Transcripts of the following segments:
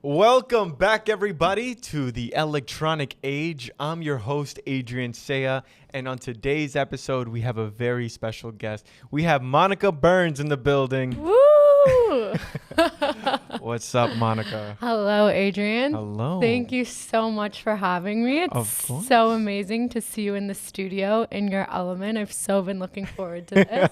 Welcome back, everybody, to the electronic age. I'm your host, Adrian Saya, and on today's episode, we have a very special guest. We have Monica Burns in the building. Woo! What's up, Monica? Hello, Adrian. Hello. Thank you so much for having me. It's so amazing to see you in the studio in your element. I've so been looking forward to this.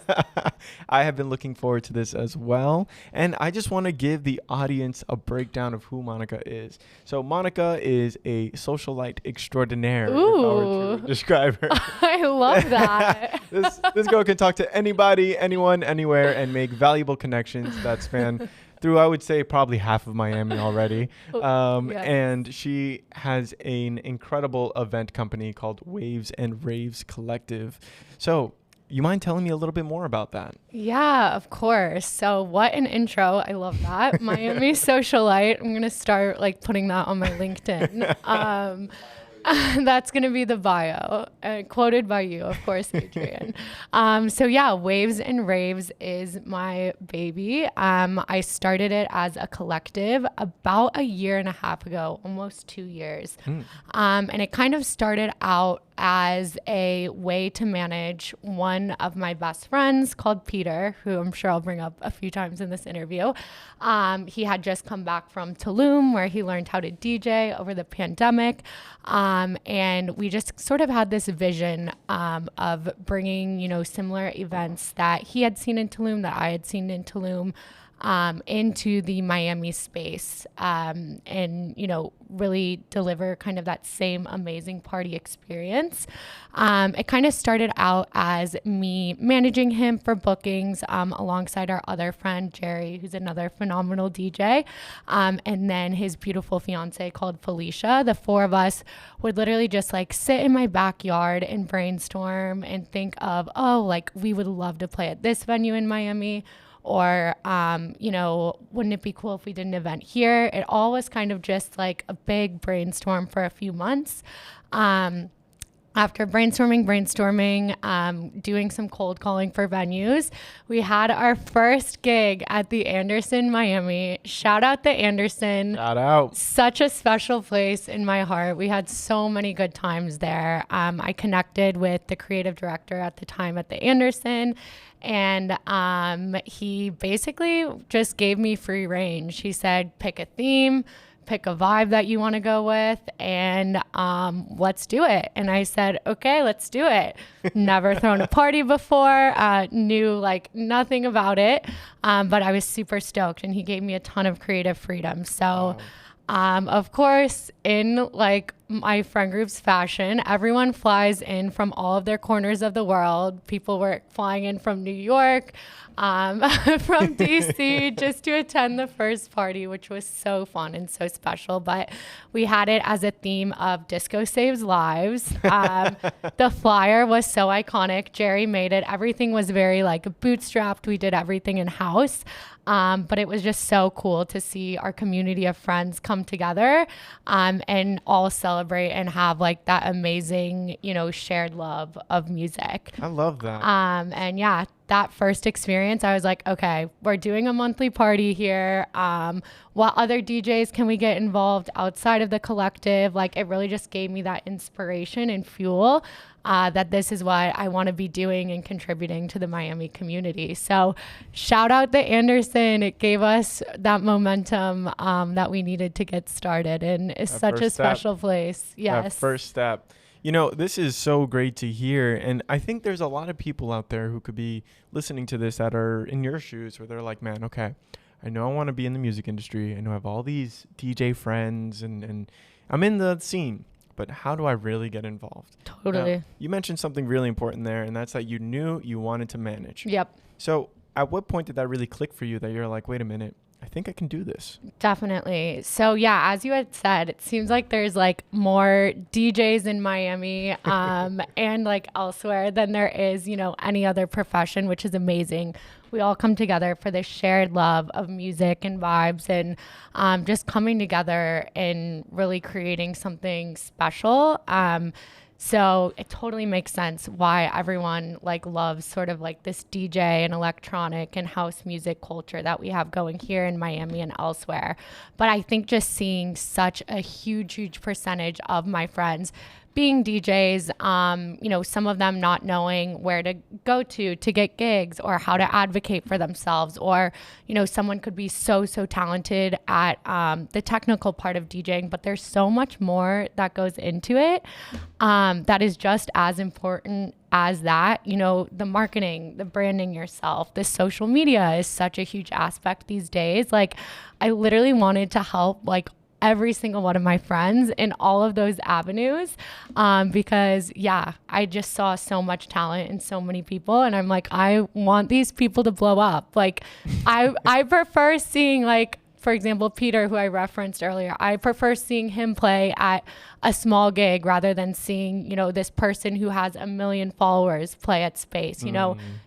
I have been looking forward to this as well. And I just want to give the audience a breakdown of who Monica is. So Monica is a socialite extraordinaire, if I were to describe her. I love that. This girl can talk to anybody, anyone, anywhere, and make valuable connections that span through, I would say, probably half of Miami already. Yes. And she has an incredible event company called Waves and Raves Collective. So you mind telling me a little bit more about that? Yeah, of course. So what an intro. I love that. Miami socialite. I'm going to start putting that on my LinkedIn. That's going to be the bio, quoted by you, of course, Adrian. So yeah, Waves and Raves is my baby. I started it as a collective about a year and a half ago, almost 2 years. And it kind of started out as a way to manage one of my best friends called Peter, who I'm sure I'll bring up a few times in this interview. He had just come back from Tulum, where he learned how to DJ over the pandemic. And we just sort of had this vision of bringing, similar events that he had seen in Tulum, that I had seen in Tulum, into the Miami space, and, really deliver kind of that same amazing party experience. It kind of started out as me managing him for bookings, alongside our other friend, Jerry, who's another phenomenal DJ, and then his beautiful fiance called Felicia. The four of us would literally just sit in my backyard and brainstorm and think of, we would love to play at this venue in Miami. Or, wouldn't it be cool if we did an event here? It all was kind of just a big brainstorm for a few months. After brainstorming, doing some cold calling for venues, we had our first gig at the Anderson, Miami. Shout out the Anderson. Shout out. Such a special place in my heart. We had so many good times there. I connected with the creative director at the time at the Anderson, and he basically just gave me free range. He said, pick a theme, pick a vibe that you want to go with, and let's do it. And I said, okay, let's do it. Never thrown a party before, knew nothing about it, but I was super stoked, and he gave me a ton of creative freedom. So of course, in my friend group's fashion, everyone flies in from all of their corners of the world. People were flying in from New York, from DC, just to attend the first party, which was so fun and so special. But we had it as a theme of Disco Saves Lives. The flyer was so iconic. Jerry made it. Everything was very bootstrapped. We did everything in house. But it was just so cool to see our community of friends come together, and all celebrate and have that amazing, shared love of music. I love that. And yeah, that first experience, I was like, okay, we're doing a monthly party here. What other DJs can we get involved outside of the collective? It really just gave me that inspiration and fuel, that this is what I want to be doing and contributing to the Miami community. So shout out the Anderson. It gave us that momentum that we needed to get started. And it's such a special place. Yes. That first step. This is so great to hear. And I think there's a lot of people out there who could be listening to this that are in your shoes, where they're like, man, okay, I know I want to be in the music industry. I know I have all these DJ friends and I'm in the scene. But how do I really get involved? Totally. Now, you mentioned something really important there, and that's that you knew you wanted to manage. Yep. So at what point did that really click for you, that you're like, wait a minute, I think I can do this? Definitely. So yeah, as you had said, it seems like there's more DJs in Miami and elsewhere than there is, any other profession, which is amazing. We all come together for this shared love of music and vibes, and just coming together and really creating something special. So it totally makes sense why everyone like loves sort of like this DJ and electronic and house music culture that we have going here in Miami and elsewhere. But I think just seeing such a huge percentage of my friends being DJs, some of them not knowing where to go to get gigs or how to advocate for themselves, or, someone could be so talented at the technical part of DJing, but there's so much more that goes into it that is just as important as that. The marketing, the branding yourself, the social media is such a huge aspect these days. Like, I literally wanted to help like every single one of my friends in all of those avenues because I just saw so much talent in so many people, and I'm like, I want these people to blow up. Like I prefer seeing, like, for example, Peter, who I referenced earlier, I prefer seeing him play at a small gig rather than seeing, this person who has 1 million followers play at Space.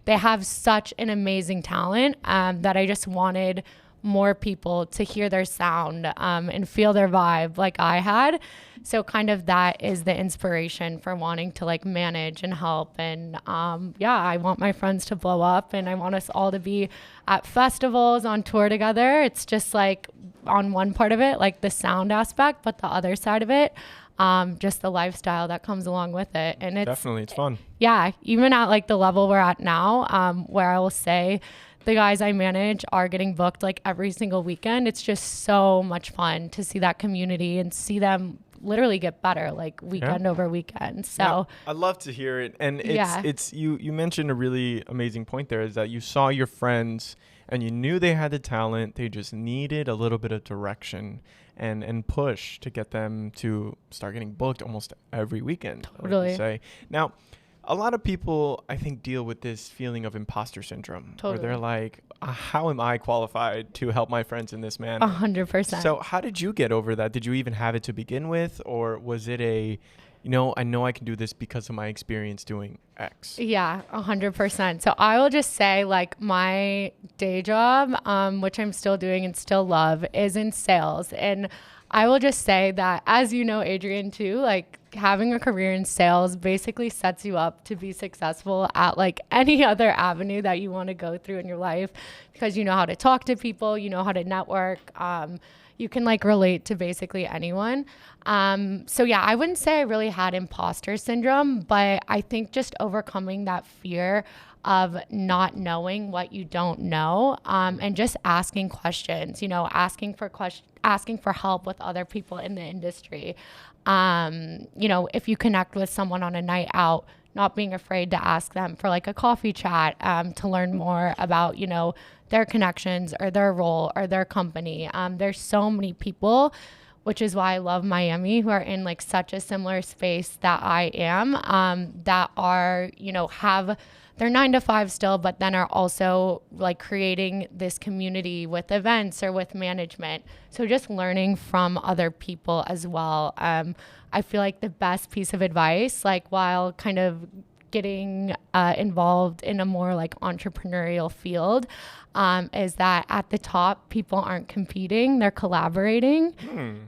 They have such an amazing talent that I just wanted more people to hear their sound and feel their vibe like I had. So kind of that is the inspiration for wanting to like manage and help. And I want my friends to blow up, and I want us all to be at festivals, on tour together. It's just like on one part of it, like the sound aspect, but the other side of it, just the lifestyle that comes along with it. And it's fun. Yeah, even at like the level we're at now, where I will say the guys I manage are getting booked like every single weekend. It's just so much fun to see that community and see them literally get better like weekend over weekend. So I love to hear it. And it's you mentioned a really amazing point there, is that you saw your friends and you knew they had the talent. They just needed a little bit of direction and push to get them to start getting booked almost every weekend. Totally. Like you say. Now, a lot of people, I think, deal with this feeling of imposter syndrome. Totally. Where they're like, how am I qualified to help my friends in this manner? 100%. So how did you get over that? Did you even have it to begin with? Or was it I know I can do this because of my experience doing X? Yeah, 100%. So I will just say, like, my day job, which I'm still doing and still love, is in sales. And I will just say that, as you know, Adrian, too, like, having a career in sales basically sets you up to be successful at like any other avenue that you want to go through in your life, because you know how to talk to people, you know how to network, you can like relate to basically anyone. So I wouldn't say I really had imposter syndrome, but I think just overcoming that fear of not knowing what you don't know, and just asking questions, asking for help with other people in the industry. If you connect with someone on a night out, not being afraid to ask them for like a coffee chat, to learn more about, their connections or their role or their company. There's so many people, which is why I love Miami, who are in like such a similar space that I am, that are, have their 9 to 5 still, but then are also like creating this community with events or with management. So just learning from other people as well. I feel like the best piece of advice, like while kind of getting involved in a more like entrepreneurial field, is that at the top, people aren't competing, they're collaborating.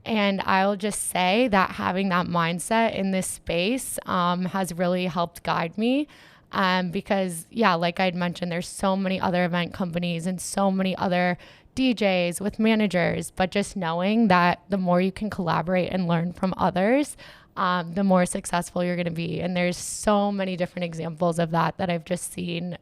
And I'll just say that having that mindset in this space has really helped guide me. Because like I'd mentioned, there's so many other event companies and so many other DJs with managers, but just knowing that the more you can collaborate and learn from others, the more successful you're going to be. And there's so many different examples of that I've just seen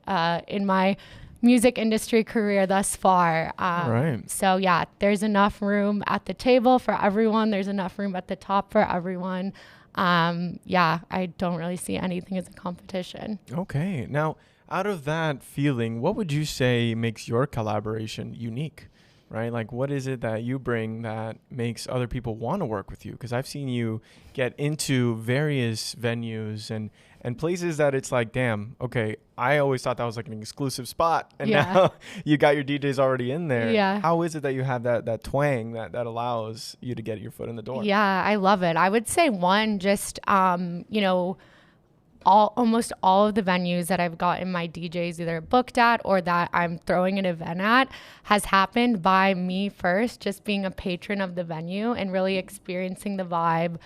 in my music industry career thus far. Right. So there's enough room at the table for everyone. There's enough room at the top for everyone. I don't really see anything as a competition. Okay. Now, out of that feeling, what would you say makes your collaboration unique, right? Like, what is it that you bring that makes other people want to work with you? Because I've seen you get into various venues and places that it's like, damn, okay, I always thought that was like an exclusive spot. And now you got your DJs already in there. Yeah. How is it that you have that twang that allows you to get your foot in the door? Yeah, I love it. I would say one, just, almost all of the venues that I've gotten my DJs either booked at or that I'm throwing an event at has happened by me first, just being a patron of the venue and really experiencing the vibe,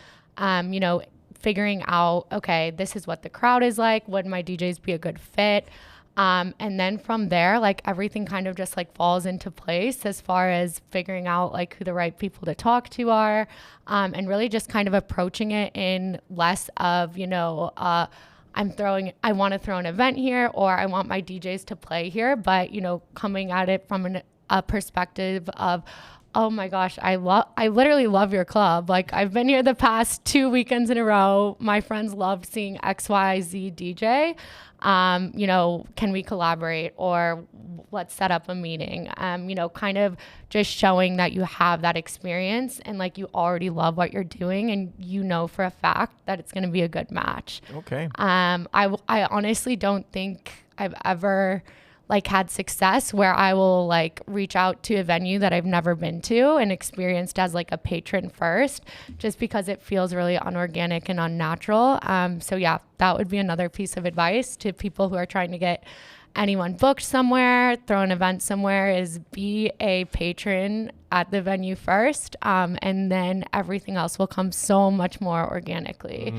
figuring out, okay, this is what the crowd is like. Would my DJs be a good fit? And then from there, like everything kind of just like falls into place as far as figuring out like who the right people to talk to are, and really just kind of approaching it in less of, I want to throw an event here, or I want my DJs to play here, but, coming at it from a perspective of, oh my gosh, I literally love your club. Like I've been here the past 2 weekends in a row. My friends love seeing XYZ DJ. Can we collaborate, or let's set up a meeting? Kind of just showing that you have that experience and like you already love what you're doing, and for a fact that it's going to be a good match. Okay. I honestly don't think I've ever like had success where I will like reach out to a venue that I've never been to and experienced as like a patron first, just because it feels really unorganic and unnatural. So yeah, that would be another piece of advice to people who are trying to get anyone booked somewhere, throw an event somewhere, is be a patron at the venue first. And then everything else will come so much more organically.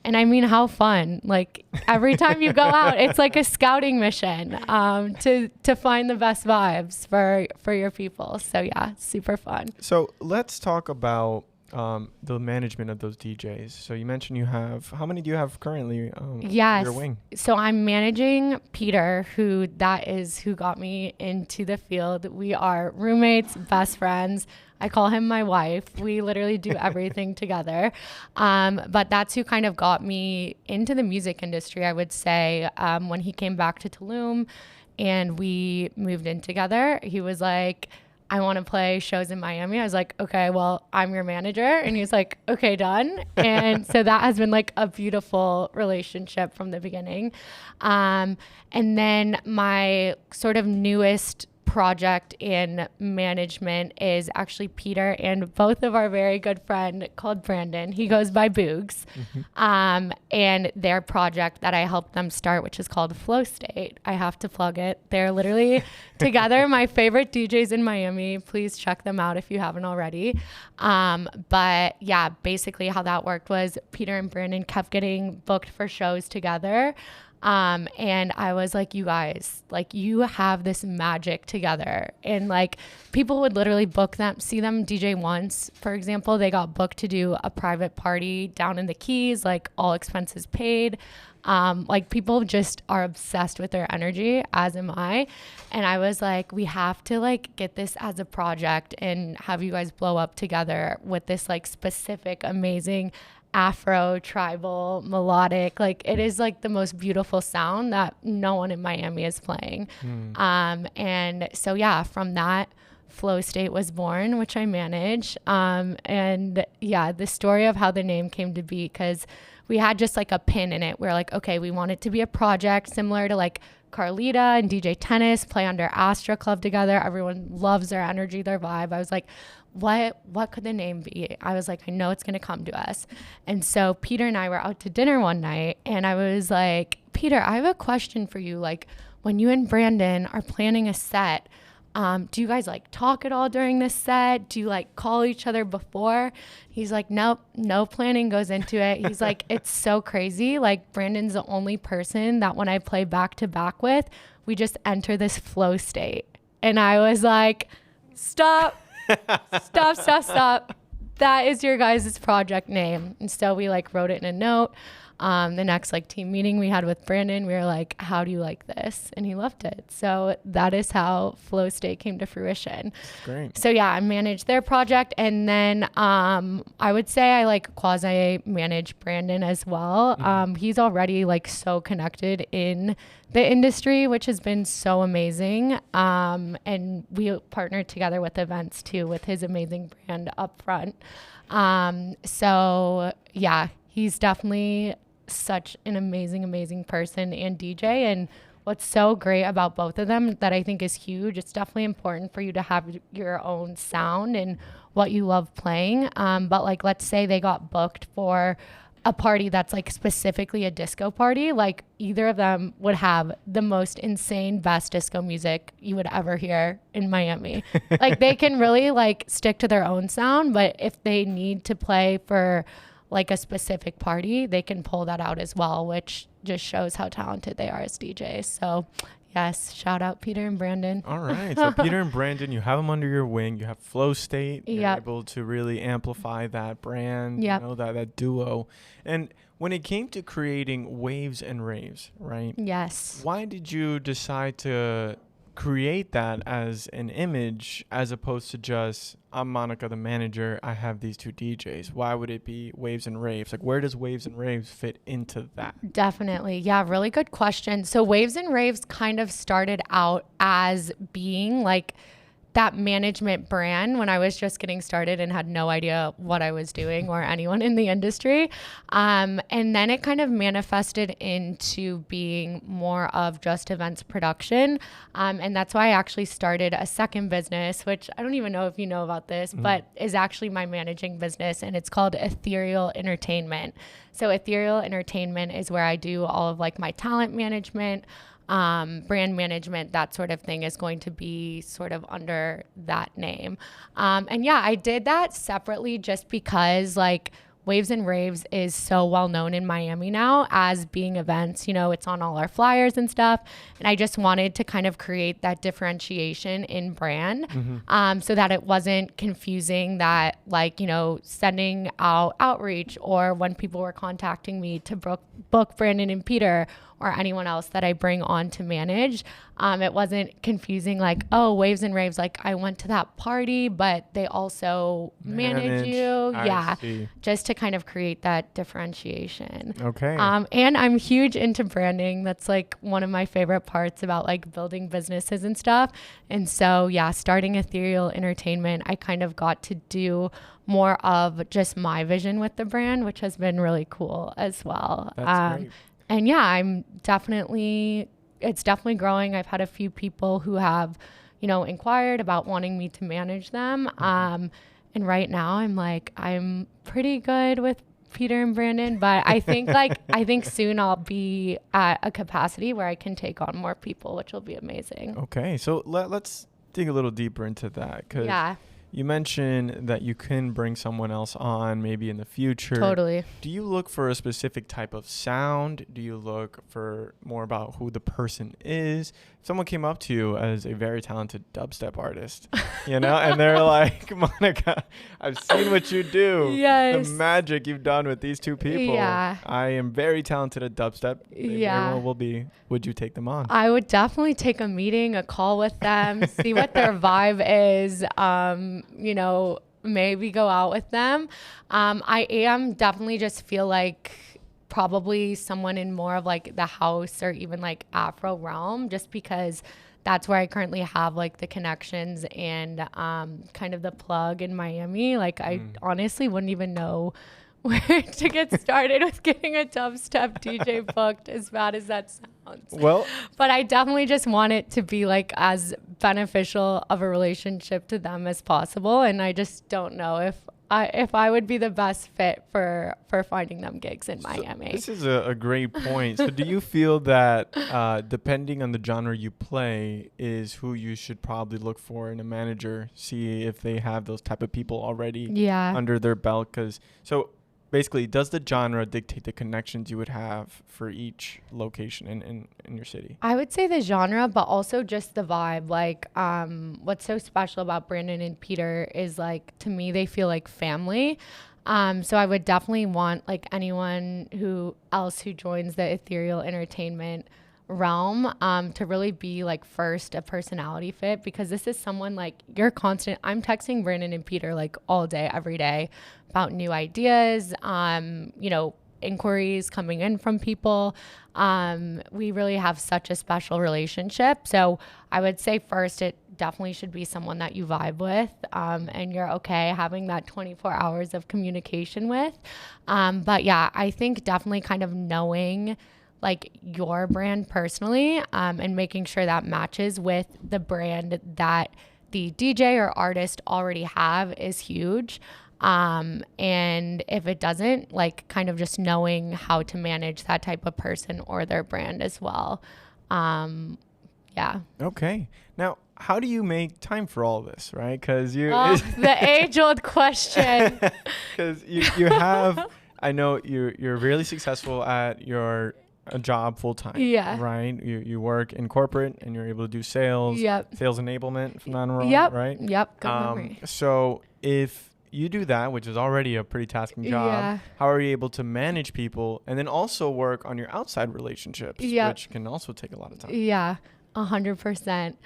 And I mean, how fun. Like every time you go out, it's like a scouting mission to find the best vibes for your people. So yeah, super fun. So let's talk about the management of those DJs. So you mentioned how many do you have currently yes. your wing? So I'm managing Peter, who got me into the field. We are roommates, best friends. I call him my wife. We literally do everything together. But that's who kind of got me into the music industry, I would say. When he came back to Tulum and we moved in together, he was like, I want to play shows in Miami. I was like, okay, well, I'm your manager. And he was like, okay, done. And so that has been like a beautiful relationship from the beginning. And then my sort of newest project in management is actually Peter and both of our very good friend called Brandon. He goes by Boogs. And their project that I helped them start, which is called Flow State. I have to plug it. They're literally together my favorite DJs in Miami. Please check them out if you haven't already. But yeah, basically how that worked was Peter and Brandon kept getting booked for shows together. And I was like, you guys, like you have this magic together. And like people would literally see them DJ once, for example. They got booked to do a private party down in the Keys, like all expenses paid. Like people just are obsessed with their energy, as am I. And I was like, we have to like get this as a project and have you guys blow up together with this like specific, amazing Afro, tribal, melodic. Like it is like the most beautiful sound that no one in Miami is playing. And so yeah, from that, Flow State was born, which I manage. And yeah, the story of how the name came to be, because we had just like a pin in it. We're like, okay, we want it to be a project similar to like Carlita and DJ Tennis play under Astra Club together. Everyone loves their energy, their vibe. I was like, what could the name be? I was like, I know it's going to come to us. And so Peter and I were out to dinner one night and I was like, Peter, I have a question for you. Like when you and Brandon are planning a set, do you guys like talk at all during this set? Do you like call each other before? He's like, nope, no planning goes into it. He's like, it's so crazy. Like Brandon's the only person that when I play back to back with, we just enter this flow state. And I was like, stop. That is your guys' project name. And so we like wrote it in a note. The next like team meeting we had with Brandon, we were like, how do you like this? And he loved it. So that is how Flow State came to fruition. Great. So yeah, I managed their project. And then I would say I like quasi manage Brandon as well. He's already like so connected in the industry, which has been so amazing. And we partnered together with events too, with his amazing brand up front. So yeah, he's definitely such an amazing person and DJ. And what's so great about both of them that I think is huge, it's definitely important for you to have your own sound and what you love playing. But like, let's say they got booked for a party that's like specifically a disco party, like either of them would have the most insane best disco music you would ever hear in Miami. Like they can really like stick to their own sound, but if they need to play for like a specific party, they can pull that out as well, which just shows how talented they are as DJs. So yes, shout out Peter and Brandon. All right. So Peter and Brandon, you have them under your wing. You have Flow State. You're Yep. able to really amplify that brand, Yep. that duo. And when it came to creating Waves and Raves, right? Yes. Why did you decide to create that as an image as opposed to just, I'm Monica, the manager, I have these two DJs? Why would it be Waves and Raves? Like, where does Waves and Raves fit into that? Definitely. Yeah, really good question. So Waves and Raves kind of started out as being like that management brand when I was just getting started and had no idea what I was doing or anyone in the industry. And then it kind of manifested into being more of just events production. And that's why I actually started a second business, which I don't even know if you know about this, but is actually my managing business, and it's called Ethereal Entertainment. So Ethereal Entertainment is where I do all of like my talent management, brand management, that sort of thing is going to be sort of under that name. And yeah, I did that separately just because like Waves and Raves is so well known in Miami now as being events, it's on all our flyers and stuff. And I just wanted to kind of create that differentiation in brand, so that it wasn't confusing that like, sending out outreach or when people were contacting me to book Brandon and Peter or anyone else that I bring on to manage. It wasn't confusing like, oh, Waves and Raves, like I went to that party, but they also manage you. I see. Just to kind of create that differentiation. Okay. And I'm huge into branding. That's like one of my favorite parts about like building businesses and stuff. And so, yeah, starting Ethereal Entertainment, I kind of got to do more of just my vision with the brand, which has been really cool as well. That's great. And yeah, it's definitely growing. I've had a few people who have, inquired about wanting me to manage them. And right now I'm pretty good with Peter and Brandon, but I think soon I'll be at a capacity where I can take on more people, which will be amazing. Okay. So let's dig a little deeper into that. 'Cause Yeah, you mentioned that you can bring someone else on maybe in the future. totally. Do you look for a specific type of sound? Do you look for more about who the person is? If someone came up to you as a very talented dubstep artist, and they're like, Monica, I've seen what you do. Yes. The magic you've done with these two people. Yeah. I am very talented at dubstep. Maybe Yeah. everyone will be. Would you take them on? I would definitely take a meeting, a call with them, see what their vibe is, maybe go out with them. I am definitely just feel like probably someone in more of like the house or even like Afro realm, just because that's where I currently have like the connections and kind of the plug in Miami. Like I honestly wouldn't even know where to get started with getting a dubstep DJ booked, as bad as that sounds. Well, But I definitely just want it to be like as beneficial of a relationship to them as possible. And I just don't know if I would be the best fit for finding them gigs in Miami. this is a great point. So do you feel that depending on the genre you play is who you should probably look for in a manager, see if they have those type of people already Yeah. under their belt? So basically, does the genre dictate the connections you would have for each location in your city? I would say the genre, but also just the vibe. Like, what's so special about Brandon and Peter is like, to me, they feel like family. So I would definitely want like anyone who joins the Ethereal Entertainment realm to really be like first a personality fit, because this is someone like I'm texting Brandon and Peter like all day, every day about new ideas, inquiries coming in from people. We really have such a special relationship. So I would say first, it definitely should be someone that you vibe with, and you're okay having that 24 hours of communication with. But yeah, I think definitely kind of knowing like your brand personally, and making sure that matches with the brand that the DJ or artist already have is huge. And if it doesn't, like kind of just knowing how to manage that type of person or their brand as well. Yeah. Okay. Now, how do you make time for all this, right? Because the age-old question. because you have I know you're really successful at your job full time. Yeah. Right. You work in corporate and you're able to do sales. Yep. Sales enablement, if I'm not wrong. Yep. Right. Yep. Good memory. So if you do that, which is already a pretty tasking job, Yeah. how are you able to manage people and then also work on your outside relationships, Yep. which can also take a lot of time? Yeah. 100%.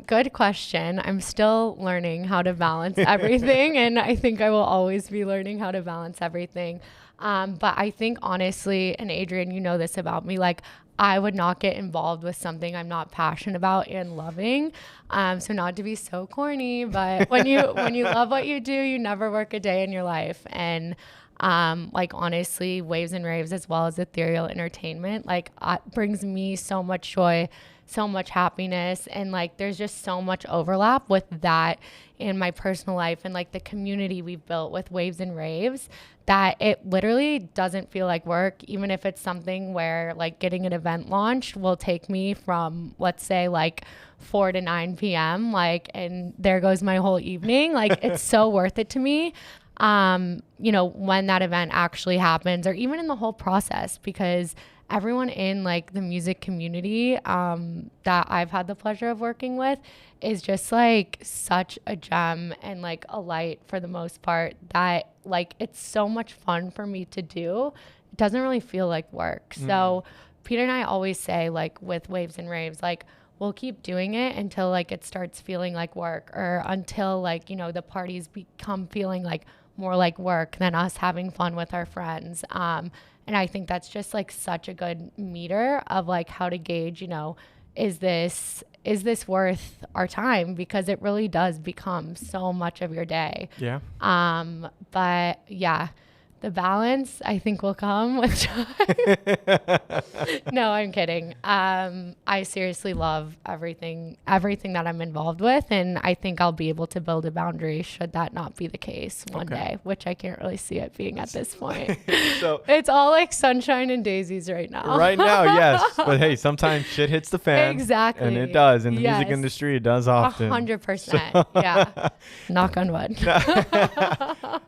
Good question. I'm still learning how to balance everything, and I think I will always be learning how to balance everything. But I think honestly, and Adrian, you know this about me, like I would not get involved with something I'm not passionate about and loving. So not to be so corny, but when you love what you do, you never work a day in your life. And like honestly, Waves and Raves as well as ethereal entertainment, like brings me so much joy, so much happiness, and like there's just so much overlap with that in my personal life and like the community we've built with Waves and Raves, that it literally doesn't feel like work, even if it's something where like getting an event launched will take me from, let's say, like 4 to 9 p.m. like, and there goes my whole evening. Like it's so worth it to me. You know, when that event actually happens, or even in the whole process, because everyone in like the music community that I've had the pleasure of working with is just like such a gem and like a light for the most part, that like it's so much fun for me to do. It doesn't really feel like work. So Peter and I always say, like with Waves and Raves, like we'll keep doing it until like it starts feeling like work, or until like, you know, the parties become feeling like more like work than us having fun with our friends. And I think that's just like such a good meter of like how to gauge, you know, is this worth our time? Because it really does become so much of your day. Yeah. But yeah, the balance I think will come with time. No, I'm kidding. I seriously love everything that I'm involved with, and I think I'll be able to build a boundary should that not be the case one day, which I can't really see it being at this point. So it's all like sunshine and daisies right now. Right now, yes. But hey, sometimes shit hits the fan. Exactly. And it does. In the music industry, it does often. 100%. Yeah. Knock on wood.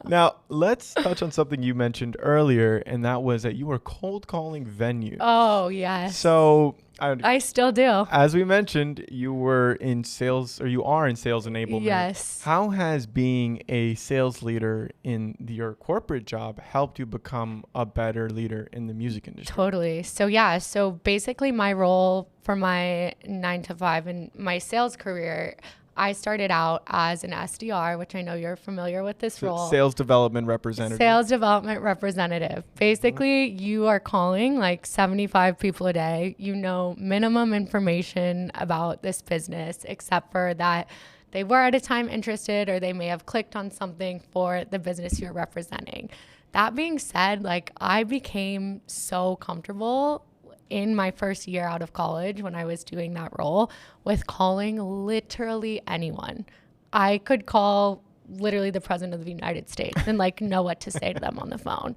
Now, let's touch on something you mentioned earlier, and that was that you were cold calling venues. Oh, yes. So I still do. As we mentioned, you were in sales, or you are in sales enablement. Yes. How has being a sales leader in your corporate job helped you become a better leader in the music industry? Totally. So yeah, so basically my role for my 9 to 5 in my sales career, I started out as an SDR, which I know you're familiar with this role. Sales development representative. Sales development representative. Basically, you are calling like 75 people a day. You know minimum information about this business, except for that they were at a time interested, or they may have clicked on something for the business you're representing. That being said, like I became so comfortable in my first year out of college when I was doing that role with calling literally anyone. I could call literally the president of the United States and like know what to say to them on the phone.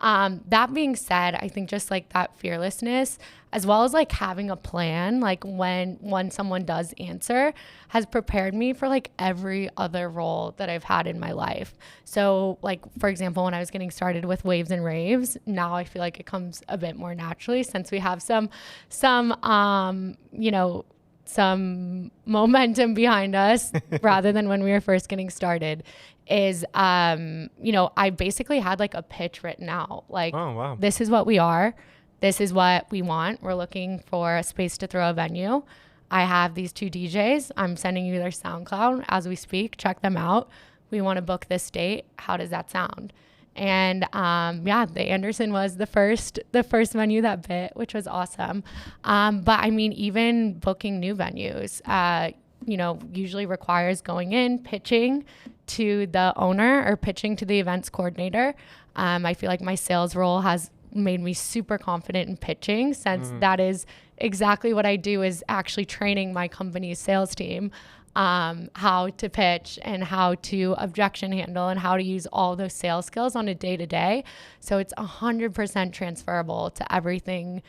That being said, I think just like that fearlessness, as well as like having a plan, like when someone does answer, has prepared me for like every other role that I've had in my life. So like, for example, when I was getting started with Waves and Raves, now I feel like it comes a bit more naturally since we have some momentum behind us rather than when we were first getting started, is, I basically had like a pitch written out. Like, oh, wow. This is what we are. This is what we want. We're looking for a space to throw a venue. I have these 2 DJs. I'm sending you their SoundCloud as we speak. Check them out. We want to book this date. How does that sound? And the Anderson was the first venue that bit, which was awesome. But I mean, even booking new venues, usually requires going in, pitching to the owner or pitching to the events coordinator. I feel like my sales role has made me super confident in pitching, since that is exactly what I do, is actually training my company's sales team how to pitch and how to objection handle and how to use all those sales skills on a day-to-day. So it's 100% transferable to everything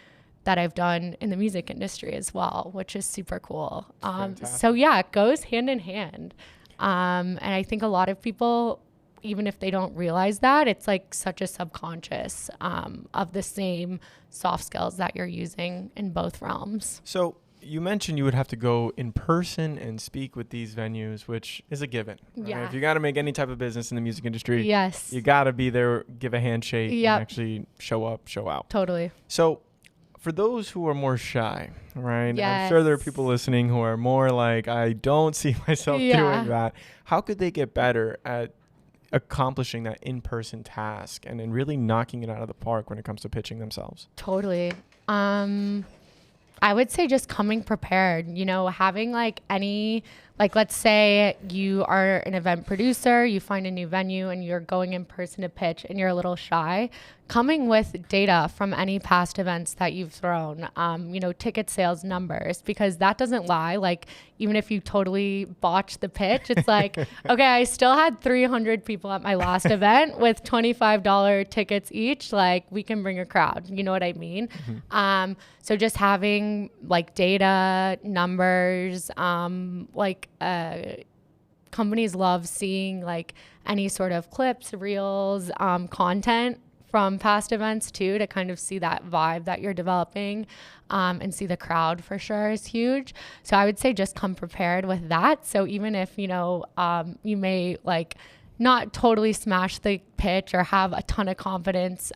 that I've done in the music industry as well, which is super cool. So yeah, it goes hand in hand. And I think a lot of people even if they don't realize that, it's like such a subconscious of the same soft skills that you're using in both realms. So you mentioned you would have to go in person and speak with these venues, which is a given. Right? Yeah. If you got to make any type of business in the music industry, Yes. you got to be there, give a handshake, Yep. and actually show up, show out. Totally. So for those who are more shy, right? Yes. I'm sure there are people listening who are more like, I don't see myself doing that. How could they get better at accomplishing that in-person task and then really knocking it out of the park when it comes to pitching themselves? Totally. I would say just coming prepared, you know, having like let's say you are an event producer, you find a new venue and you're going in person to pitch and you're a little shy, coming with data from any past events that you've thrown, you know, ticket sales numbers, because that doesn't lie. Like, even if you totally botch the pitch, it's like, okay, I still had 300 people at my last event with $25 tickets each. Like, we can bring a crowd. You know what I mean? Mm-hmm. So just having like data, numbers, companies love seeing like any sort of clips, reels, content from past events too, to kind of see that vibe that you're developing, and see the crowd for sure is huge. So I would say just come prepared with that. So even if, you know, you may like not totally smash the pitch or have a ton of confidence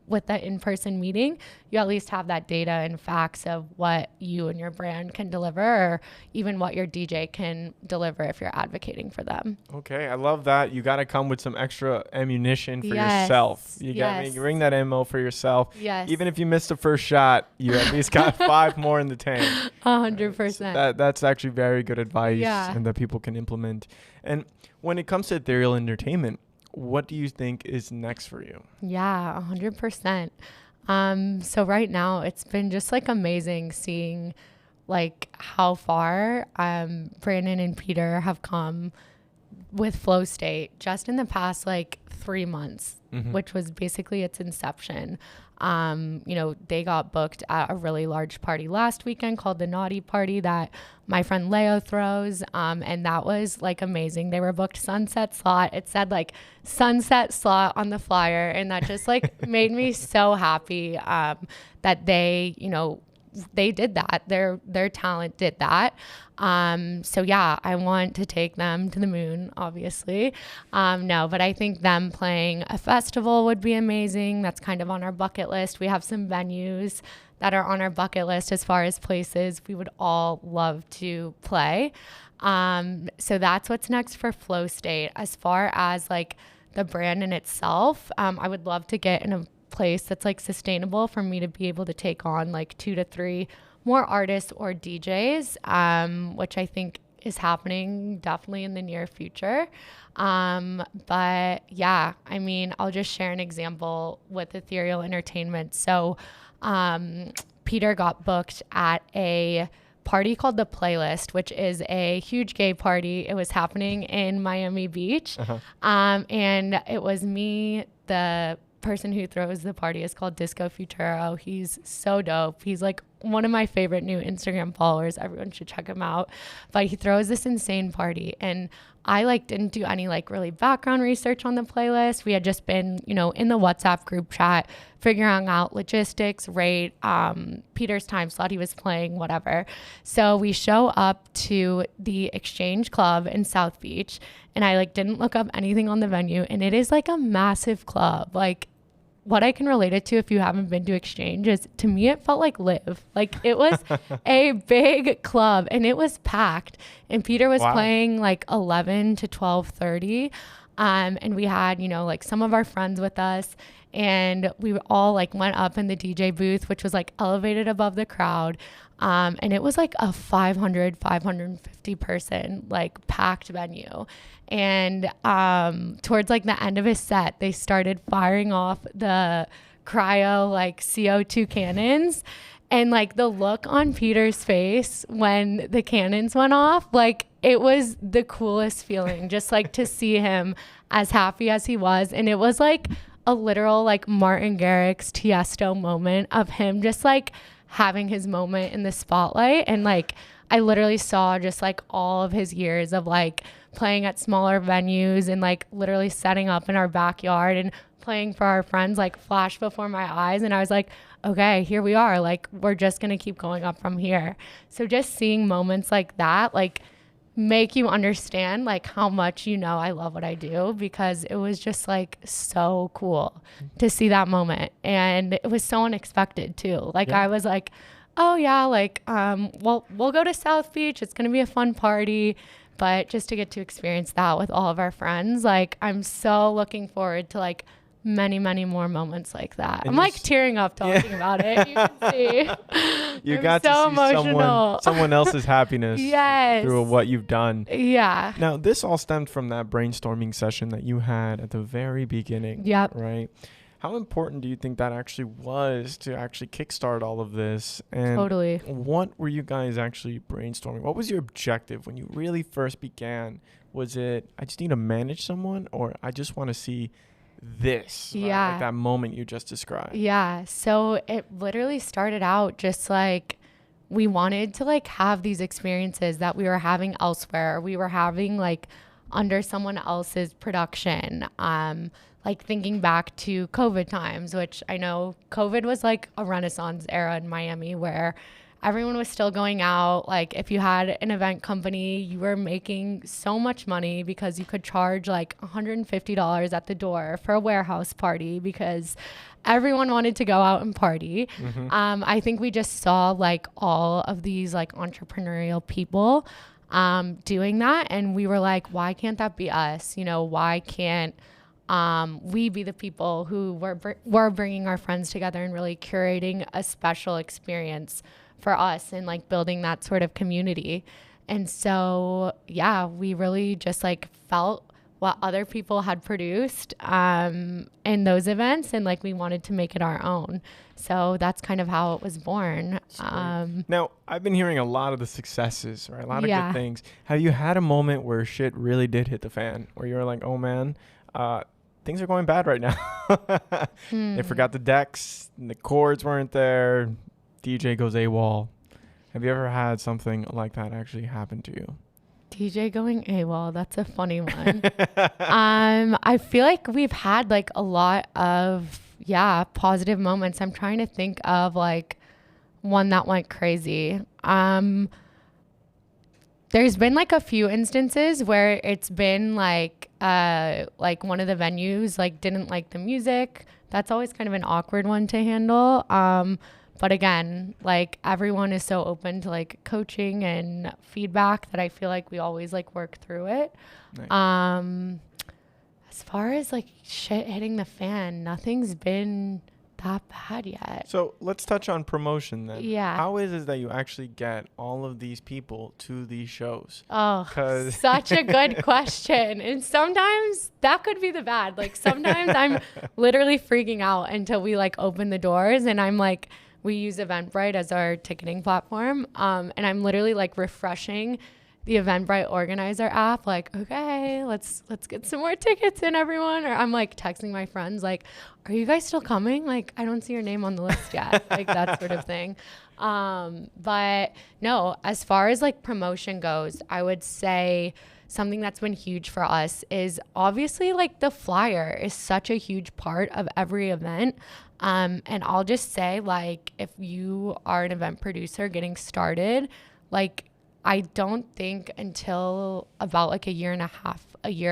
with the in-person meeting, you at least have that data and facts of what you and your brand can deliver, or even what your DJ can deliver if you're advocating for them. Okay, I love that. You got to come with some extra ammunition for yourself. You got me. You bring that ammo for yourself. Yes. Even if you missed the first shot, you at least got 5 more in the tank. 100%. So that's actually very good advice, Yeah. and that people can implement. And when it comes to ethereal entertainment, what do you think is next for you? Yeah, 100%. So right now it's been just like amazing seeing like how far Brandon and Peter have come with Flow State just in the past like 3 months, which was basically its inception. You know, they got booked at a really large party last weekend called the Naughty Party that my friend Leo throws. And that was like amazing. They were booked sunset slot. It said like sunset slot on the flyer. And that just like made me so happy that they, you know, they did that. Their talent did that. So yeah, I want to take them to the moon, obviously. No, but I think them playing a festival would be amazing. That's kind of on our bucket list. We have some venues that are on our bucket list as far as places we would all love to play. So that's what's next for Flow State. As far as like the brand in itself, I would love to get in a place that's like sustainable for me to be able to take on like 2 to 3 more artists or DJs, which I think is happening definitely in the near future. But yeah, I mean, I'll just share an example with Ethereal Entertainment. So Peter got booked at a party called The Playlist, which is a huge gay party. It was happening in Miami Beach. And it was me, the person who throws the party is called Disco Futuro. He's so dope. He's like one of my favorite new Instagram followers. Everyone should check him out. But he throws this insane party, and I like didn't do any like really background research on The Playlist. We had just been, you know, in the WhatsApp group chat figuring out logistics, rate, Peter's time slot he was playing, whatever. So we show up to the Exchange Club in South Beach, and I like didn't look up anything on the venue, and it is like a massive club. Like, what I can relate it to, if you haven't been to Exchange, is to me it felt like Live. Like, it was a big club, and it was packed. And Peter was playing like 11 to 12:30. And we had, you know, like some of our friends with us, and we all like went up in the DJ booth, which was like elevated above the crowd. And it was like a 550 person like packed venue. And towards like the end of his set, they started firing off the cryo like CO2 cannons. And like the look on Peter's face when the cannons went off, like it was the coolest feeling, just like to see him as happy as he was. And it was like a literal like Martin Garrix Tiesto moment of him just like having his moment in the spotlight. And like I literally saw just like all of his years of like playing at smaller venues and like literally setting up in our backyard and playing for our friends like flashed before my eyes. And I was like, okay, here we are. Like, we're just going to keep going up from here. So just seeing moments like that, like, make you understand like how much, I love what I do, because it was just like so cool to see that moment. And it was so unexpected too. Like, I was like, oh yeah, like, we'll go to South Beach. It's going to be a fun party. But just to get to experience that with all of our friends, like, I'm so looking forward to like many, many more moments like that. And I'm like tearing up talking about it. You can see. You I'm got so to see emotional. someone else's happiness Yes. through what you've done. Yeah. Now, this all stemmed from that brainstorming session that you had at the very beginning. Yep. Right? How important do you think that actually was to actually kickstart all of this? And Totally. what were you guys actually brainstorming? What was your objective when you really first began? Was it, I just need to manage someone, or I just want to see this? Right? Yeah. Like that moment you just described. Yeah. So it literally started out just like we wanted to like have these experiences that we were having elsewhere. We were having like under someone else's production. Like thinking back to COVID times, which I know COVID was like a renaissance era in Miami where everyone was still going out. Like if you had an event company, you were making so much money because you could charge like $150 at the door for a warehouse party because everyone wanted to go out and party. I think we just saw like all of these like entrepreneurial people doing that. And we were like, why can't that be us? Why can't we be the people who were bringing our friends together and really curating a special experience for us and like building that sort of community. And so, yeah, we really just like felt what other people had produced in those events, and like we wanted to make it our own. So that's kind of how it was born. Now, I've been hearing a lot of the successes, right? A lot of Yeah. good things. Have you had a moment where shit really did hit the fan, where you're like, oh man, things are going bad right now? They forgot the decks, and the chords weren't there. DJ goes AWOL. Have you ever had something like that actually happen to you? DJ going AWOL, that's a funny one. I feel like we've had like a lot of, positive moments. I'm trying to think of like one that went crazy. There's been like a few instances where it's been like one of the venues like didn't like the music. That's always kind of an awkward one to handle. But again, like everyone is so open to like coaching and feedback that I feel like we always like work through it. Nice. As far as like shit hitting the fan, nothing's been that bad yet. So let's touch on promotion then. Yeah. How is it that you actually get all of these people to these shows? Oh, such a good question. And sometimes that could be the bad. Like sometimes I'm literally freaking out until we like open the doors, and I'm like, we use Eventbrite as our ticketing platform. And I'm literally like refreshing the Eventbrite organizer app, like, okay, let's get some more tickets in, everyone. Or I'm like texting my friends, like, are you guys still coming? Like, I don't see your name on the list yet. Like that sort of thing. But no, as far as like promotion goes, I would say something that's been huge for us is obviously like the flyer is such a huge part of every event. And I'll just say, like, if you are an event producer getting started, like, I don't think until about like a year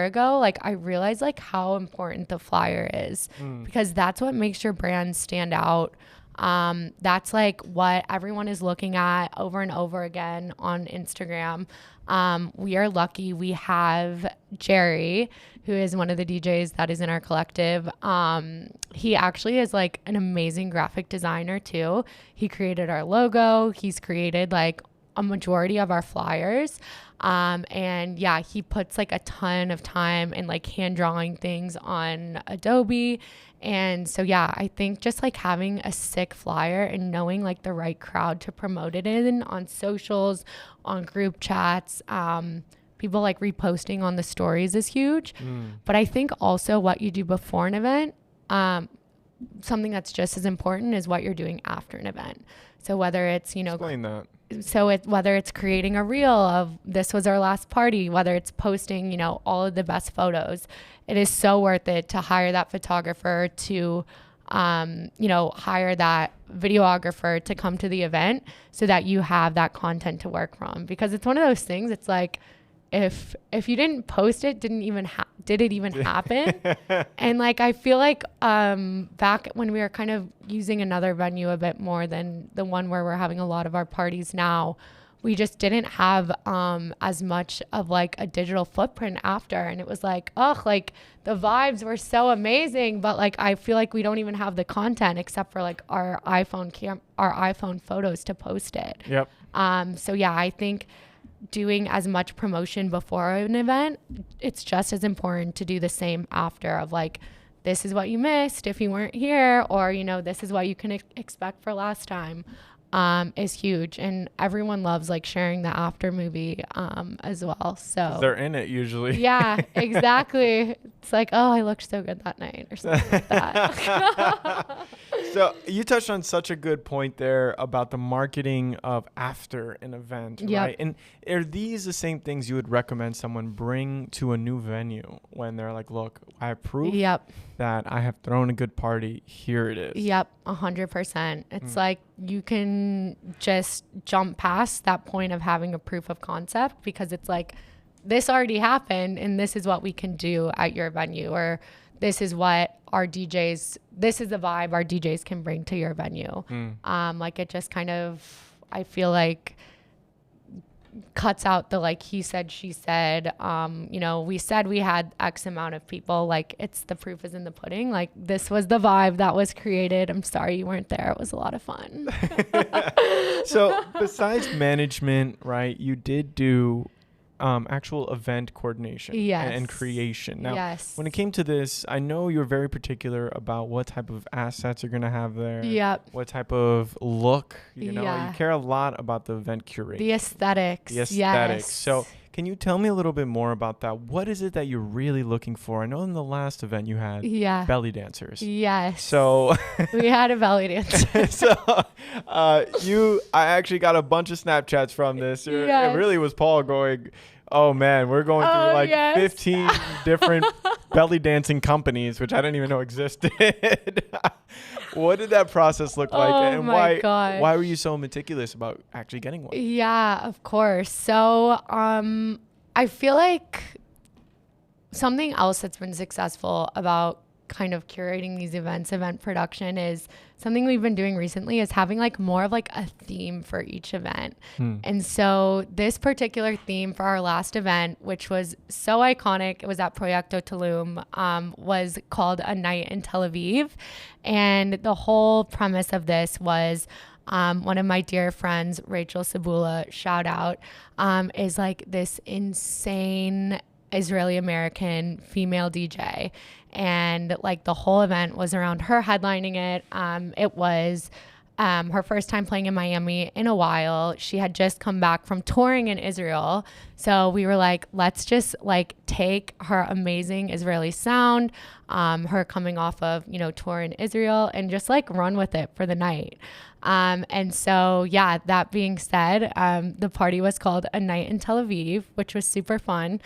ago, like I realized like how important the flyer is because that's what makes your brand stand out. That's like what everyone is looking at over and over again on Instagram. We are lucky we have Jerry, who is one of the DJs that is in our collective. He actually is like an amazing graphic designer too. He created our logo. He's created like a majority of our flyers. And yeah, he puts like a ton of time in like hand drawing things on Adobe. And so, yeah, I think just like having a sick flyer and knowing like the right crowd to promote it in on socials, on group chats, people like reposting on the stories is huge. But I think also what you do before an event, something that's just as important is what you're doing after an event. So whether it's, Explain that. whether it's creating a reel of this was our last party, whether it's posting, you know, all of the best photos, it is so worth it to hire that photographer, to you know, hire that videographer to come to the event so that you have that content to work from. Because it's one of those things, it's like, if you didn't post it, did it even happen? And like, I feel like back when we were kind of using another venue a bit more than the one where we're having a lot of our parties now, we just didn't have as much of like a digital footprint after. And it was like, oh, like the vibes were so amazing, but like I feel like we don't even have the content except for like our iPhone photos to post it. Yep. So yeah, I think doing as much promotion before an event, it's just as important to do the same after, of like, this is what you missed if you weren't here, or, you know, this is what you can expect for last time, is huge. And everyone loves like sharing the after movie as well. So they're in it usually. Yeah, exactly. It's like, oh, I looked so good that night or something like that. So you touched on such a good point there about the marketing of after an event, Yep. right? And are these the same things you would recommend someone bring to a new venue when they're like, look, I have proof Yep. that I have thrown a good party. Here it is. Yep, 100%. It's like you can just jump past that point of having a proof of concept, because it's like, this already happened and this is what we can do at your venue, or this is what this is the vibe our DJs can bring to your venue. Like it just kind of, I feel like, cuts out the like he said, she said, you know, we said we had X amount of people, like it's the proof is in the pudding. Like this was the vibe that was created. I'm sorry you weren't there. It was a lot of fun. So besides management, right, you did do actual event coordination and creation. Now, when it came to this, I know you're very particular about what type of assets you're going to have there. Yep. What type of look, you know, you care a lot about the event curation. The aesthetics. Yes. So can you tell me a little bit more about that? What is it that you're really looking for? I know in the last event you had belly dancers. Yes. So we had a belly dancer. So I actually got a bunch of Snapchats from this. It really was Paul going, oh man, we're going through like 15 different belly dancing companies, which I didn't even know existed. What did that process look like? And why were you so meticulous about actually getting one? Yeah, of course. So I feel like something else that's been successful about kind of curating these event production is something we've been doing recently, is having like more of like a theme for each event. And so this particular theme for our last event, which was so iconic, it was at Proyecto Tulum, was called A Night in Tel Aviv. And the whole premise of this was one of my dear friends, Rachel Sabula, shout out, is like this insane Israeli American female DJ. And like the whole event was around her headlining it. It was her first time playing in Miami in a while. She had just come back from touring in Israel. So we were like, let's just like take her amazing Israeli sound, her coming off of, you know, tour in Israel, and just like run with it for the night. And so, yeah, that being said, the party was called A Night in Tel Aviv, which was super fun.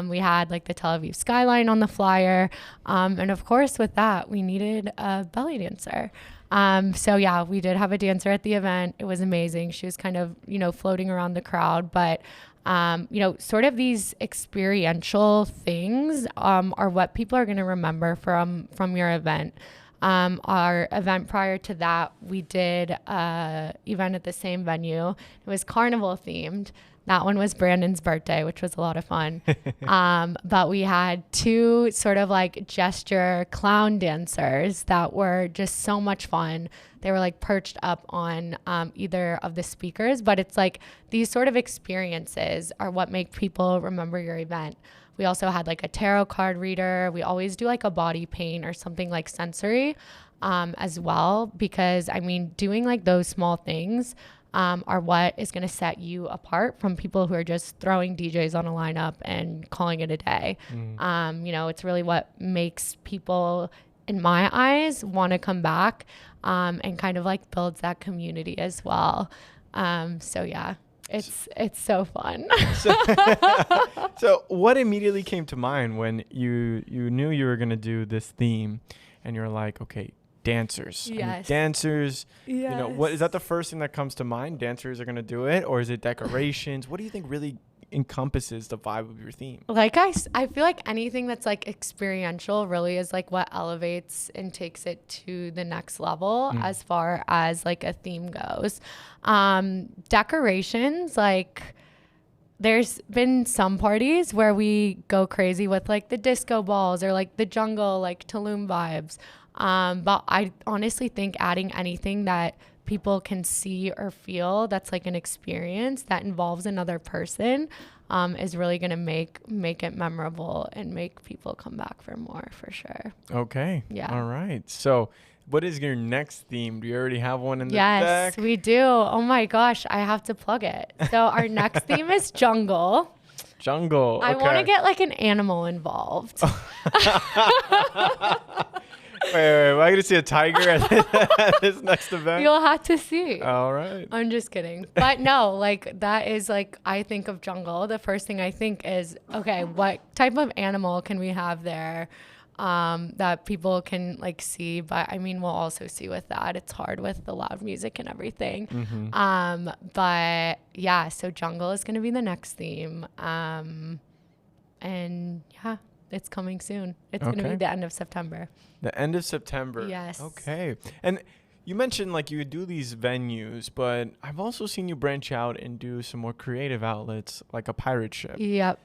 We had like the Tel Aviv skyline on the flyer. And of course with that, we needed a belly dancer. So yeah, we did have a dancer at the event. It was amazing. She was kind of, you know, floating around the crowd, but you know, sort of these experiential things are what people are going to remember from your event. Our event prior to that, we did an event at the same venue. It was carnival themed. That one was Brandon's birthday, which was a lot of fun. But we had two sort of like gesture clown dancers that were just so much fun. They were like perched up on either of the speakers, but it's like these sort of experiences are what make people remember your event. We also had like a tarot card reader. We always do like a body paint or something like sensory as well, because I mean, doing like those small things are what is going to set you apart from people who are just throwing DJs on a lineup and calling it a day. You know, it's really what makes people, in my eyes, want to come back and kind of like builds that community as well. So yeah, it's so fun. So what immediately came to mind when you knew you were going to do this theme and you're like, okay, dancers. Yes. I need dancers. Yes. You know, what is that the first thing that comes to mind? Dancers are going to do it, or is it decorations? What do you think really encompasses the vibe of your theme? Like I feel like anything that's like experiential really is like what elevates and takes it to the next level as far as like a theme goes. Decorations, like there's been some parties where we go crazy with like the disco balls or like the jungle, like Tulum vibes. But I honestly think adding anything that people can see or feel that's like an experience that involves another person is really going to make it memorable and make people come back for more, for sure. Okay. Yeah. All right. So what is your next theme? Do you already have one in the Yes, deck? we do. Oh my gosh, I have to plug it. So our next theme is jungle. Jungle. I okay. want to get like an animal involved. Wait, am I going to see a tiger at this next event? You'll have to see. All right. I'm just kidding. But no, like that is like, I think of jungle. The first thing I think is, okay, what type of animal can we have there that people can like see? But I mean, we'll also see with that. It's hard with the loud music and everything. But yeah, so jungle is going to be the next theme. And yeah, it's coming soon. It's going to be the end of September. The end of September. Yes. Okay. And you mentioned like you would do these venues, but I've also seen you branch out and do some more creative outlets like a pirate ship. Yep.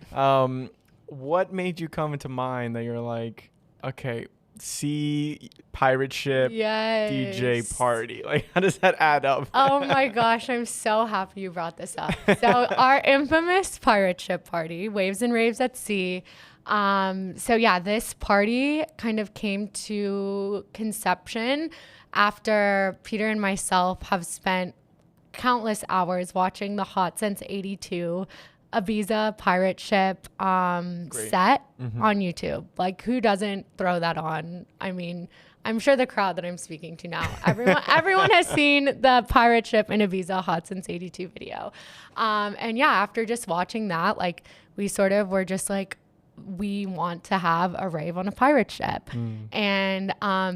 What made you come into mind that you're like, okay, see pirate ship, yes. DJ party? Like, how does that add up? Oh my gosh, I'm so happy you brought this up. So our infamous pirate ship party, Waves and Raves at Sea. So yeah, this party kind of came to conception after Peter and myself have spent countless hours watching the Hot Sense 82 Ibiza pirate ship set on YouTube. Like, who doesn't throw that on? I mean, I'm sure the crowd that I'm speaking to now, everyone has seen the pirate ship in Ibiza Hot Sense 82 video. And yeah, after just watching that, like, we sort of were just like, we want to have a rave on a pirate ship. And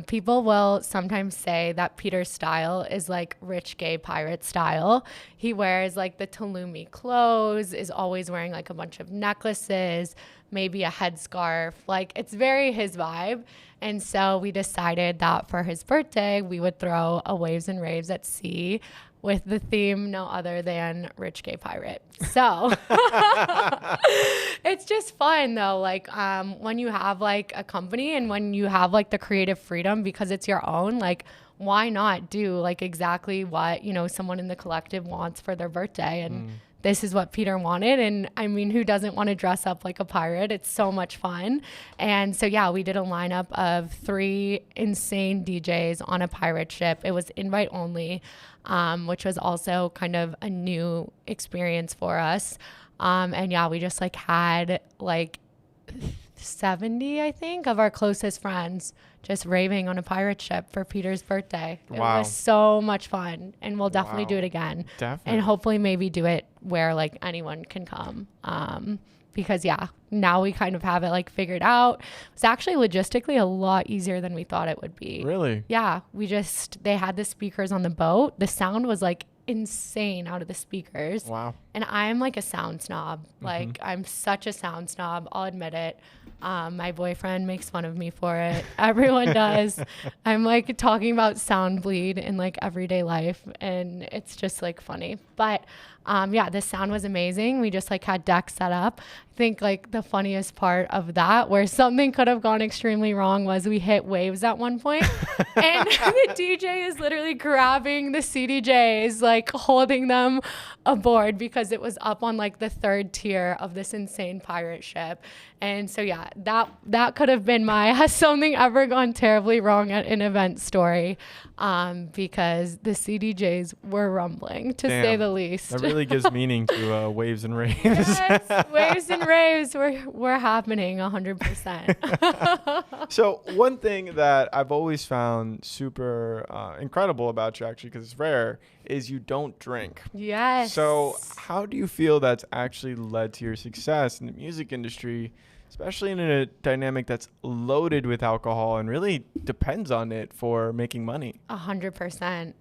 people will sometimes say that Peter's style is like rich gay pirate style. He wears like the Tulumi clothes, is always wearing like a bunch of necklaces, maybe a headscarf. Like, it's very his vibe. And so we decided that for his birthday, we would throw a Waves and Raves at Sea with the theme no other than rich gay pirate. So it's just fun though. Like when you have like a company and when you have like the creative freedom because it's your own, like why not do like exactly what, you know, someone in the collective wants for their birthday? And this is what Peter wanted. And I mean, who doesn't want to dress up like a pirate? It's so much fun. And so, yeah, we did a lineup of 3 insane DJs on a pirate ship. It was invite only, which was also kind of a new experience for us. And yeah, we just like had like 70, I think, of our closest friends just raving on a pirate ship for Peter's birthday. Wow. It was so much fun, and we'll definitely do it again. Definitely. And hopefully maybe do it where like anyone can come. Because yeah, now we kind of have it like figured out. It's actually logistically a lot easier than we thought it would be. Really? Yeah. They had the speakers on the boat. The sound was like insane out of the speakers. Wow. And I'm like a sound snob. Like, I'm such a sound snob. I'll admit it. My boyfriend makes fun of me for it. Everyone does. I'm like talking about sound bleed in like everyday life, and it's just like funny. But yeah, the sound was amazing. We just like had decks set up. I think like the funniest part of that, where something could have gone extremely wrong, was we hit waves at one point and the DJ is literally grabbing the CDJs, like holding them aboard because it was up on like the 3rd tier of this insane pirate ship. And so yeah, that could have been my has something ever gone terribly wrong at an event story, because the CDJs were rumbling, to say the least. That really gives meaning to Waves and Raves. Yes, Waves and and raves were happening 100%. So one thing that I've always found super incredible about you, actually, because it's rare, is you don't drink. Yes. So how do you feel that's actually led to your success in the music industry, especially in a dynamic that's loaded with alcohol and really depends on it for making money? 100%.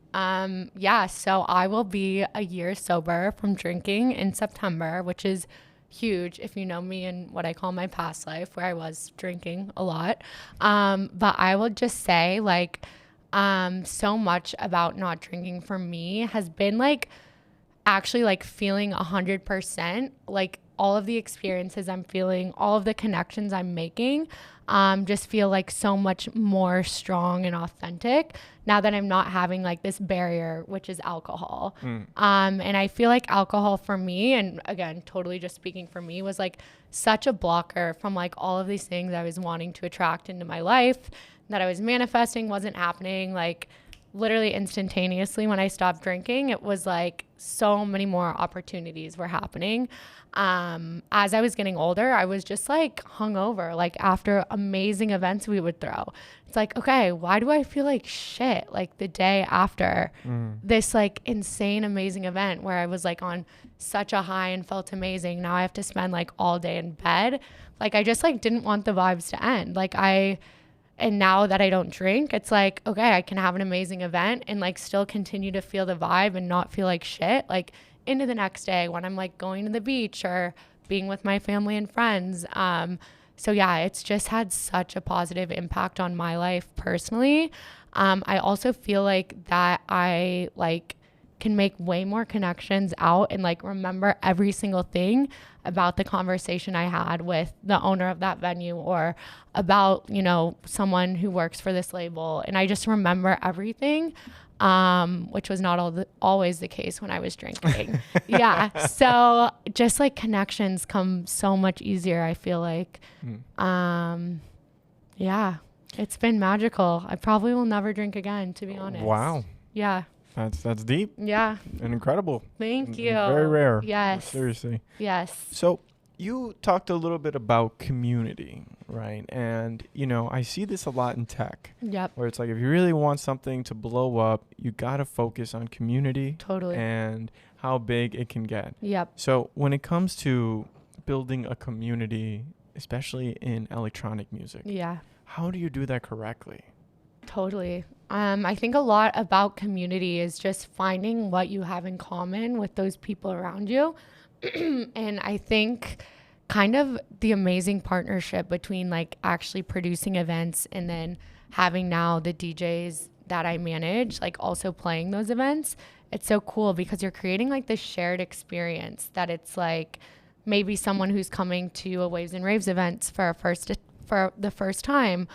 Yeah, so I will be a year sober from drinking in September, which is huge if you know me and what I call my past life where I was drinking a lot. But I will just say like so much about not drinking for me has been like actually like feeling 100%, like all of the experiences I'm feeling, all of the connections I'm making, just feel like so much more strong and authentic now that I'm not having like this barrier, which is alcohol. And I feel like alcohol for me, and again, totally just speaking for me, was like such a blocker from like all of these things I was wanting to attract into my life that I was manifesting wasn't happening. Like literally instantaneously when I stopped drinking, it was like so many more opportunities were happening. As I was getting older, I was just like hungover, like after amazing events we would throw. It's like, okay, why do I feel like shit like the day after this like insane, amazing event where I was like on such a high and felt amazing. Now I have to spend like all day in bed. Like I just like didn't want the vibes to end. And now that I don't drink, it's like, okay, I can have an amazing event and like still continue to feel the vibe and not feel like shit, like into the next day when I'm like going to the beach or being with my family and friends. So yeah, it's just had such a positive impact on my life personally. I also feel like that I like can make way more connections out and like remember every single thing about the conversation I had with the owner of that venue or about, you know, someone who works for this label. And I just remember everything, which was not always the case when I was drinking. Yeah. So just like connections come so much easier, I feel like. Yeah, it's been magical. I probably will never drink again, to be honest. Wow. Yeah. That's deep. Yeah. And incredible. Thank you. Very rare. Yes. Seriously. Yes. So you talked a little bit about community, right? And, you know, I see this a lot in tech. Yep. Where it's like if you really want something to blow up, you got to focus on community. Totally. And how big it can get. Yep. So when it comes to building a community, especially in electronic music, Yeah. how do you do that correctly? Totally. I think a lot about community is just finding what you have in common with those people around you. And I think kind of the amazing partnership between like actually producing events and then having now the DJs that I manage, like also playing those events. It's so cool because you're creating like this shared experience that it's like maybe someone who's coming to a Waves and Raves events for the first time,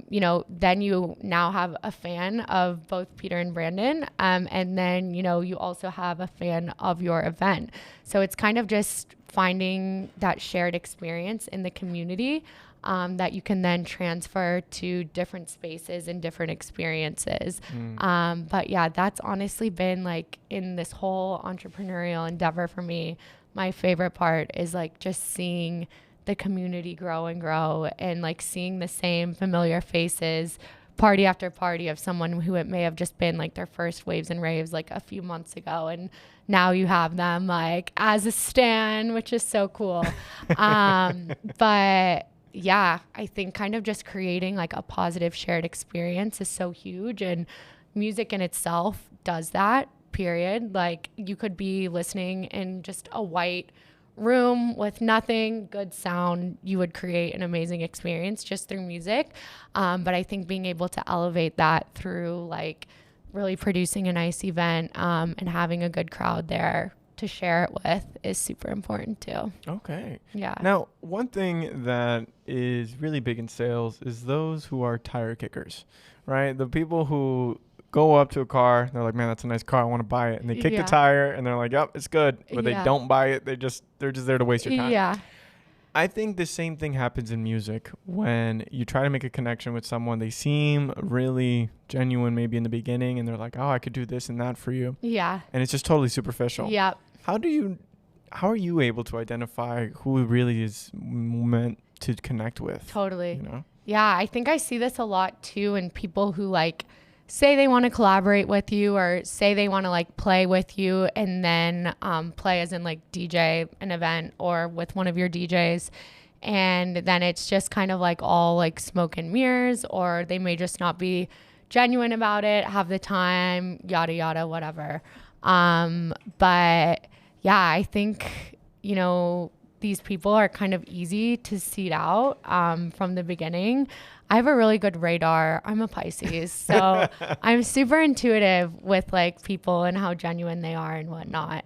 you know, then you now have a fan of both Peter and Brandon. And then, you know, you also have a fan of your event. So it's kind of just finding that shared experience in the community that you can then transfer to different spaces and different experiences. But yeah, that's honestly been like in this whole entrepreneurial endeavor for me, my favorite part is like just seeing the community grow and like seeing the same familiar faces party after party of someone who it may have just been like their first Waves and Raves like a few months ago. And now you have them like as a stan, which is so cool. But yeah, I think kind of just creating like a positive shared experience is so huge. And music in itself does that, period. Like you could be listening in just a white room with nothing, good sound, you would create an amazing experience just through music. But I think being able to elevate that through like really producing a nice event and having a good crowd there to share it with is super important too. Okay. Yeah. Now, one thing that is really big in sales is those who are tire kickers, right? The people who go up to a car, they're like, man, that's a nice car, I want to buy it. And they kick the tire and they're like, yep, it's good. But they don't buy it. They're just there to waste your time. Yeah. I think the same thing happens in music when you try to make a connection with someone. They seem really genuine maybe in the beginning and they're like, oh, I could do this and that for you. Yeah. And it's just totally superficial. Yeah. How do you how are you able to identify who really is meant to connect with? Totally. You know? Yeah, I think I see this a lot too in people who like say they want to collaborate with you or say they want to like play with you and then play as in like DJ an event or with one of your DJs. And then it's just kind of like all like smoke and mirrors, or they may just not be genuine about it, have the time, yada, yada, whatever. But yeah, I think, you know, these people are kind of easy to seed out from the beginning. I have a really good radar. I'm a Pisces, so I'm super intuitive with like people and how genuine they are and whatnot.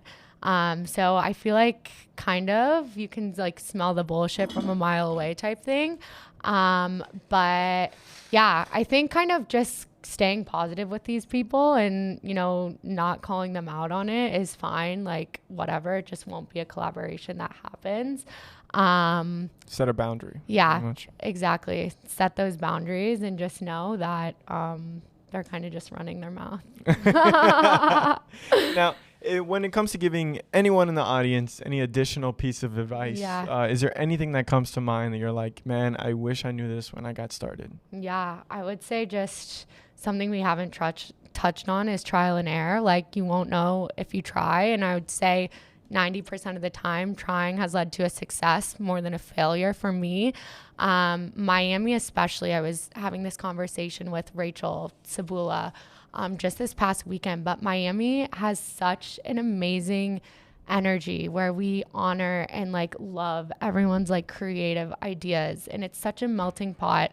So I feel like kind of you can like smell the bullshit from a mile away type thing. But yeah, I think kind of just staying positive with these people and, you know, not calling them out on it is fine. Like whatever, it just won't be a collaboration that happens. Set a boundary. Yeah, exactly. Set those boundaries and just know that they're kind of just running their mouth. Now, when it comes to giving anyone in the audience any additional piece of advice, is there anything that comes to mind that you're like, man, I wish I knew this when I got started? Yeah, I would say just something we haven't touched on is trial and error. Like you won't know if you try. And I would say 90% of the time trying has led to a success more than a failure for me. Miami especially, I was having this conversation with Rachel Sabula just this past weekend, but Miami has such an amazing energy where we honor and like love everyone's like creative ideas, and it's such a melting pot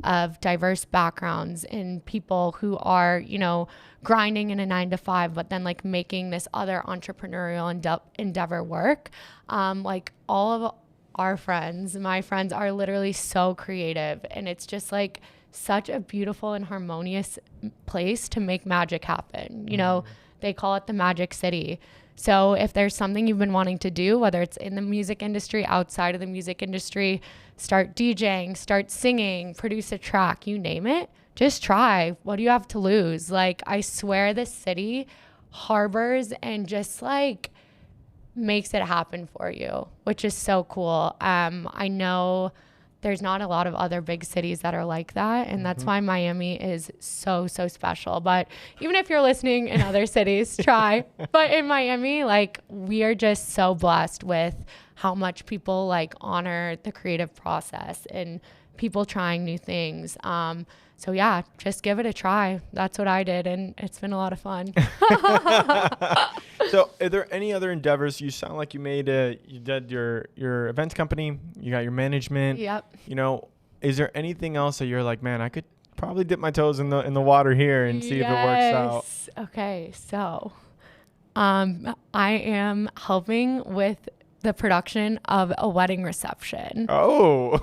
of diverse backgrounds and people who are, you know, grinding in a 9 to 5 but then like making this other entrepreneurial endeavor work. Like all of my friends are literally so creative, and it's just like such a beautiful and harmonious place to make magic happen. You know, they call it the Magic City. So if there's something you've been wanting to do, whether it's in the music industry, outside of the music industry, start DJing, start singing, produce a track, you name it, just try. What do you have to lose? Like, I swear this city harbors and just like makes it happen for you, which is so cool. I know there's not a lot of other big cities that are like that. And that's why Miami is so, so special. But even if you're listening in other cities, try. But in Miami, like we are just so blessed with how much people like honor the creative process and people trying new things. So yeah, just give it a try. That's what I did. And it's been a lot of fun. So are there any other endeavors? You sound like you did your events company, you got your management. Yep. You know, is there anything else that you're like, man, I could probably dip my toes in the water here and see if it works out? Okay. So, I am helping with the production of a wedding reception. Oh.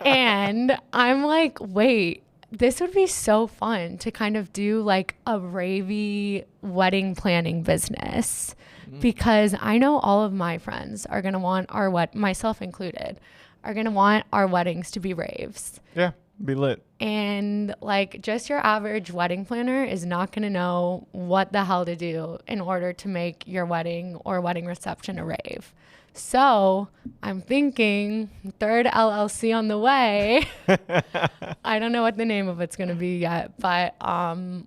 And I'm like, wait, this would be so fun to kind of do like a ravey wedding planning business, because I know all of my friends are going to want myself included, are going to want our weddings to be raves. Yeah, be lit. And like just your average wedding planner is not going to know what the hell to do in order to make your wedding or wedding reception a rave. So I'm thinking third LLC on the way. I don't know what the name of it's going to be yet, but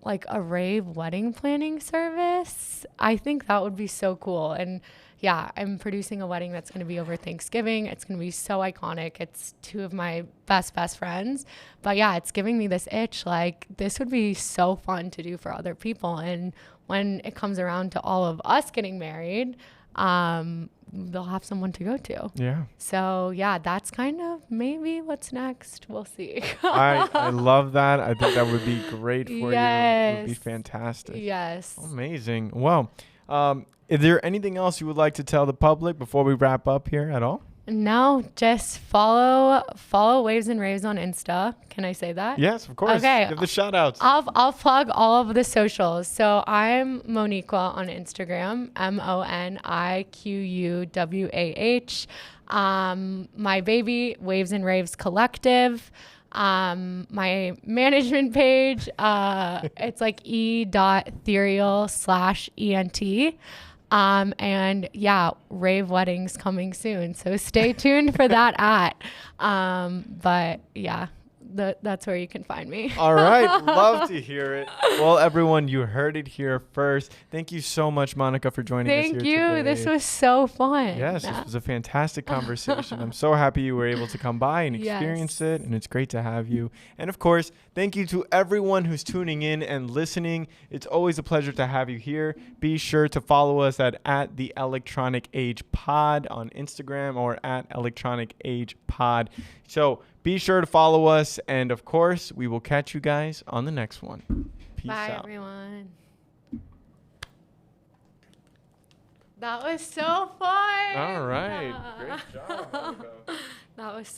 like a rave wedding planning service. I think that would be so cool. And yeah, I'm producing a wedding that's going to be over Thanksgiving. It's going to be so iconic. It's two of my best friends. But yeah, it's giving me this itch. Like this would be so fun to do for other people. And when it comes around to all of us getting married, they'll have someone to go to. Yeah. So yeah, that's kind of maybe what's next. We'll see. I love that. I think that would be great for you. It would be fantastic. Yes. Amazing. Well, is there anything else you would like to tell the public before we wrap up here at all? No, just follow Waves and Raves on Insta. Can I say that? Yes, of course. Okay. Give the shout outs. I'll plug all of the socials. So I'm Moniqua on Instagram, MoniQuWAH. My baby, Waves and Raves Collective. My management page, it's like e.ethereal/ENT. And yeah, rave weddings coming soon. So stay tuned for that but yeah, that's where you can find me. All right. Love to hear it. Well, everyone, you heard it here first. Thank you so much, Monica, for joining us here Thank you. today. This was so fun. Yes, this was a fantastic conversation. I'm so happy you were able to come by and experience it, and it's great to have you. And of course, thank you to everyone who's tuning in and listening. It's always a pleasure to have you here. Be sure to follow us at the Electronic Age Pod on Instagram or at Electronic Age Pod. So be sure to follow us, and of course, we will catch you guys on the next one. Peace Bye, out. everyone. That was so fun. All right. Great job, Monica.